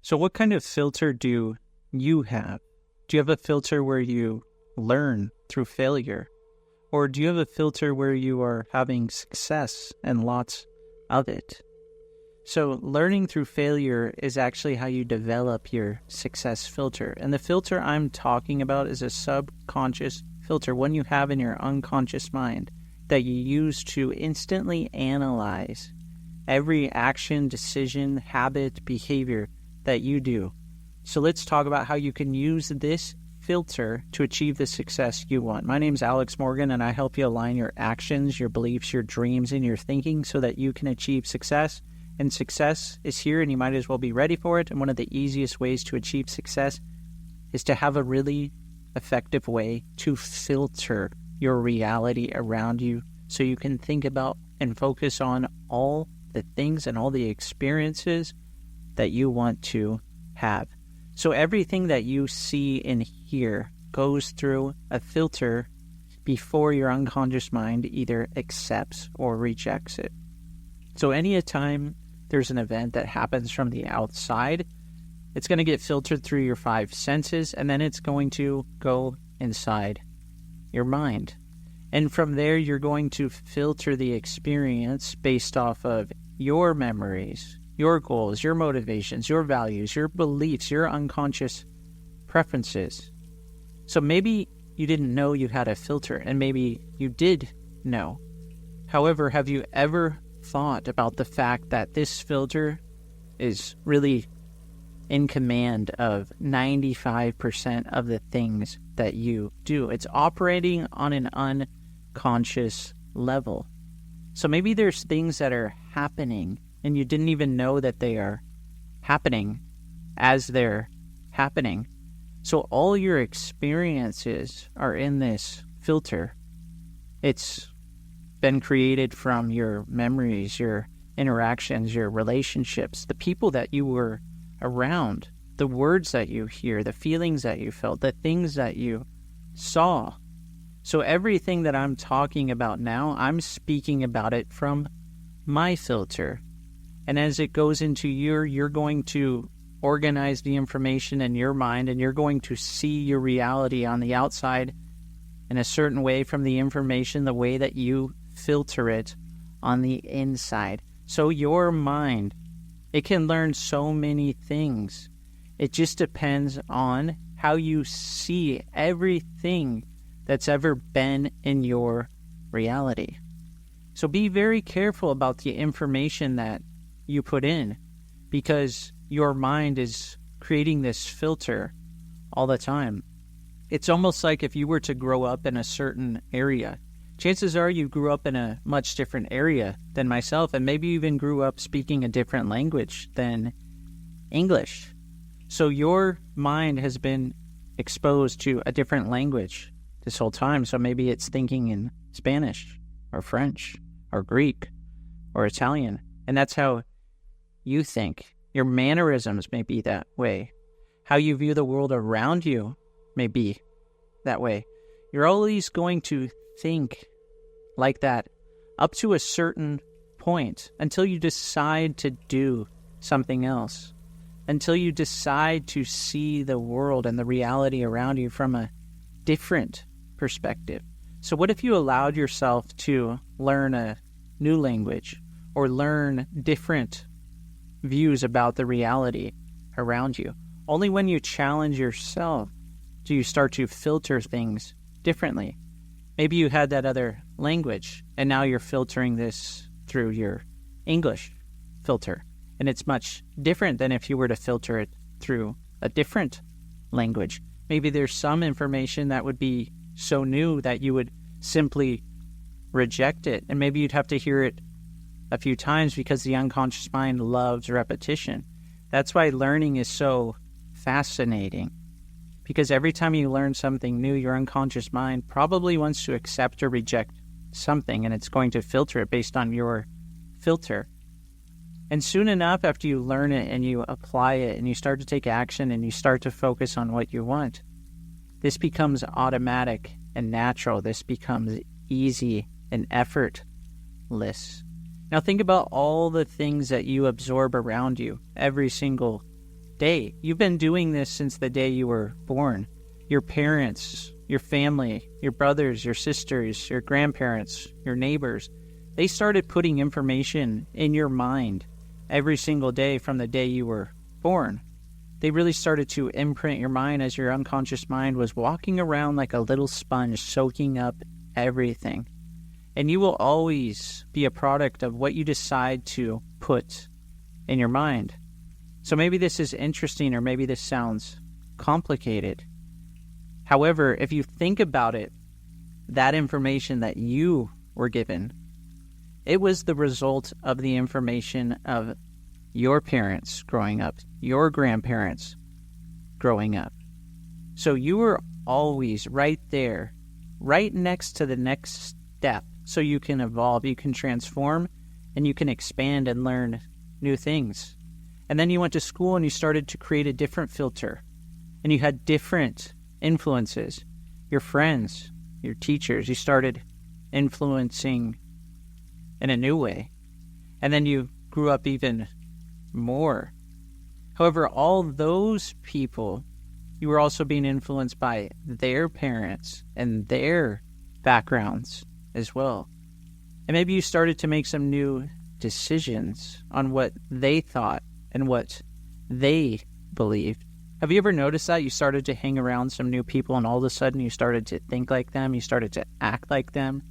So what kind of filter do you have? Do you have a filter where you learn through failure? Or do you have a filter where you are having success and lots of it? So learning through failure is actually how you develop your success filter. And the filter I'm talking about is a subconscious filter, one you have in your unconscious mind that you use to instantly analyze every action, decision, habit, behavior that you do. So let's talk about how you can use this filter to achieve the success you want. My name is Alex Morgan, and I help you align your actions, your beliefs, your dreams, and your thinking so that you can achieve success. And success is here, and you might as well be ready for it. And one of the easiest ways to achieve success is to have a really effective way to filter your reality around you so you can think about and focus on all the things and all the experiences that you want to have. So everything that you see and hear goes through a filter before your unconscious mind either accepts or rejects it. So any time there's an event that happens from the outside, it's going to get filtered through your five senses, and then it's going to go inside your mind. And from there, you're going to filter the experience based off of your memories, your goals, your motivations, your values, your beliefs, your unconscious preferences. So maybe you didn't know you had a filter, and maybe you did know. However, have you ever thought about the fact that this filter is really in command of 95% of the things that you do? It's operating on an unconscious level. So maybe there's things that are happening and you didn't even know that they are happening as they're happening. So all your experiences are in this filter. It's been created from your memories, your interactions, your relationships, the people that you were around, the words that you hear, the feelings that you felt, the things that you saw. So everything that I'm talking about now, I'm speaking about it from my filter. And as it goes into you're going to organize the information in your mind, and you're going to see your reality on the outside in a certain way from the information, the way that you filter it on the inside. So your mind, it can learn so many things. It just depends on how you see everything that's ever been in your reality. So be very careful about the information that you put in, because your mind is creating this filter all the time. It's almost like if you were to grow up in a certain area, chances are you grew up in a much different area than myself, and maybe you even grew up speaking a different language than English. So your mind has been exposed to a different language this whole time. So maybe it's thinking in Spanish or French or Greek or Italian, and that's how you think. Your mannerisms may be that way. How you view the world around you may be that way. You're always going to think like that up to a certain point until you decide to do something else, until you decide to see the world and the reality around you from a different perspective. So what if you allowed yourself to learn a new language or learn different views about the reality around you? Only when you challenge yourself do you start to filter things differently. Maybe you had that other language, and now you're filtering this through your English filter, and it's much different than if you were to filter it through a different language. Maybe there's some information that would be so new that you would simply reject it, and maybe you'd have to hear it a few times because the unconscious mind loves repetition. That's why learning is so fascinating, because every time you learn something new, your unconscious mind probably wants to accept or reject something, and it's going to filter it based on your filter. And soon enough, after you learn it and you apply it and you start to take action and you start to focus on what you want, this becomes automatic and natural. This becomes easy and effortless. Now think about all the things that you absorb around you every single day. You've been doing this since the day you were born. Your parents, your family, your brothers, your sisters, your grandparents, your neighbors, they started putting information in your mind every single day from the day you were born. They really started to imprint your mind as your unconscious mind was walking around like a little sponge, soaking up everything. And you will always be a product of what you decide to put in your mind. So maybe this is interesting, or maybe this sounds complicated. However, if you think about it, that information that you were given, it was the result of the information of your parents growing up, your grandparents growing up. So you were always right there, right next to the next step, so you can evolve, you can transform, and you can expand and learn new things. And then you went to school and you started to create a different filter, and you had different influences. Your friends, your teachers, you started influencing in a new way. And then you grew up even more. However, all those people, you were also being influenced by their parents and their backgrounds as well. And maybe you started to make some new decisions on what they thought and what they believed. Have you ever noticed that? You started to hang around some new people, and all of a sudden you started to think like them, you started to act like them,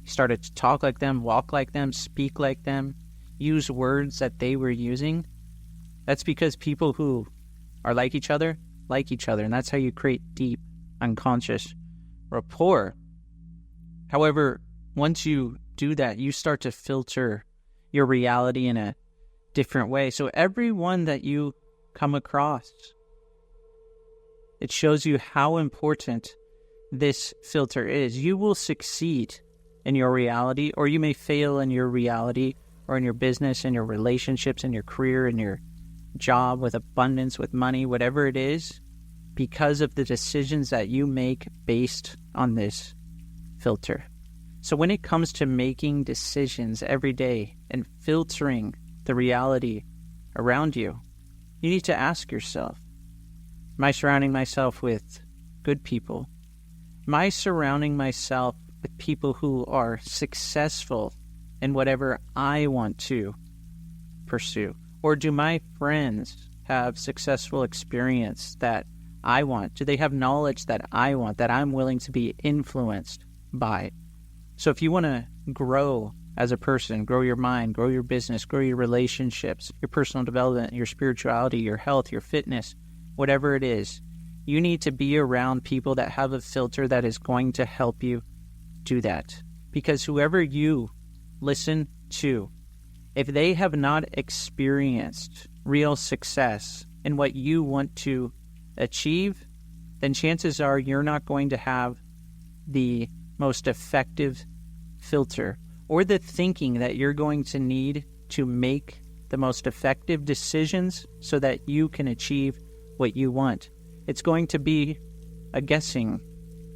you started to talk like them, walk like them, speak like them, use words that they were using. That's because people who are like each other, and that's how you create deep, unconscious rapport. However, once you do that, you start to filter your reality in a different way. So everyone that you come across, it shows you how important this filter is. You will succeed in your reality, or you may fail in your reality, or in your business, in your relationships, in your career, in your job, with abundance, with money, whatever it is, because of the decisions that you make based on this filter. So when it comes to making decisions every day and filtering the reality around you, you need to ask yourself, am I surrounding myself with good people? Am I surrounding myself with people who are successful in whatever I want to pursue? Or do my friends have successful experience that I want? Do they have knowledge that I want, that I'm willing to be influenced by? So if you want to grow as a person, grow your mind, grow your business, grow your relationships, your personal development, your spirituality, your health, your fitness, whatever it is, you need to be around people that have a filter that is going to help you do that. Because whoever you listen to, if they have not experienced real success in what you want to achieve, then chances are you're not going to have the most effective filter or the thinking that you're going to need to make the most effective decisions so that you can achieve what you want. It's going to be a guessing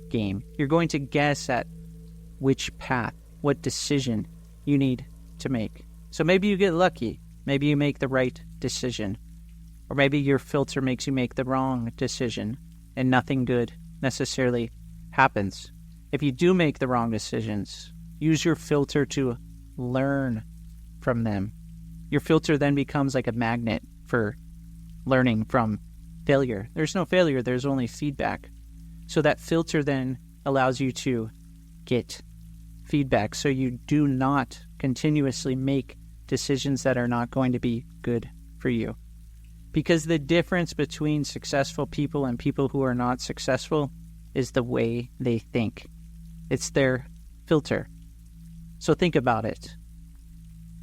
game. You're going to guess at which path, what decision you need to make. So maybe you get lucky. Maybe you make the right decision. Or maybe your filter makes you make the wrong decision and nothing good necessarily happens. If you do make the wrong decisions, use your filter to learn from them. Your filter then becomes like a magnet for learning from failure. There's no failure, there's only feedback. So that filter then allows you to get feedback so you do not continuously make decisions that are not going to be good for you. Because the difference between successful people and people who are not successful is the way they think. It's their filter. So think about it.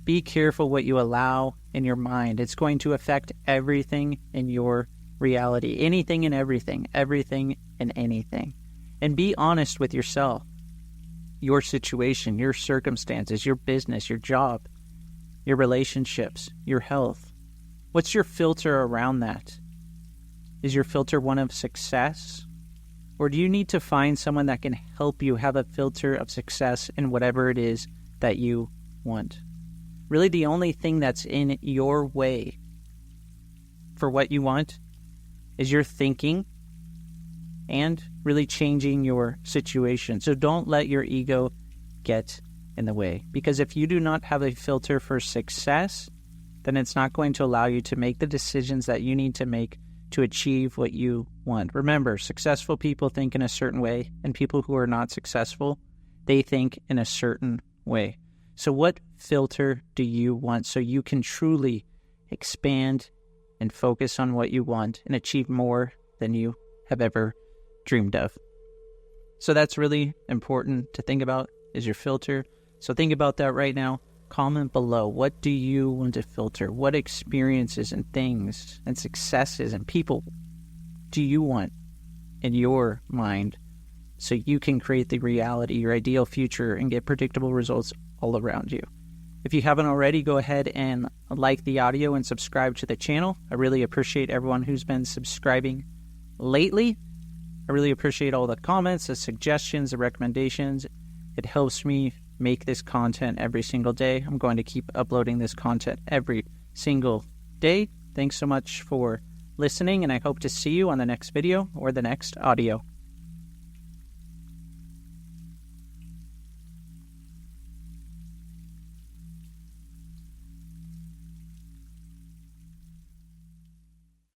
Be careful what you allow in your mind. It's going to affect everything in your reality. Anything and everything. Everything and anything. And be honest with yourself. Your situation, your circumstances, your business, your job, your relationships, your health. What's your filter around that? Is your filter one of success? Or do you need to find someone that can help you have a filter of success in whatever it is that you want? Really, the only thing that's in your way for what you want is your thinking and really changing your situation. So don't let your ego get in the way, because if you do not have a filter for success, then it's not going to allow you to make the decisions that you need to make to achieve what you want. Remember, successful people think in a certain way, and people who are not successful, they think in a certain way. So what filter do you want so you can truly expand and focus on what you want and achieve more than you have ever dreamed of? So that's really important to think about, is your filter. So think about that right now. Comment below. What do you want to filter? What experiences and things and successes and people do you want in your mind so you can create the reality, your ideal future, and get predictable results all around you? If you haven't already, go ahead and like the audio and subscribe to the channel. I really appreciate everyone who's been subscribing lately. I really appreciate all the comments, the suggestions, the recommendations. It helps me make this content every single day. I'm going to keep uploading this content every single day. Thanks so much for listening, and I hope to see you on the next video or the next audio.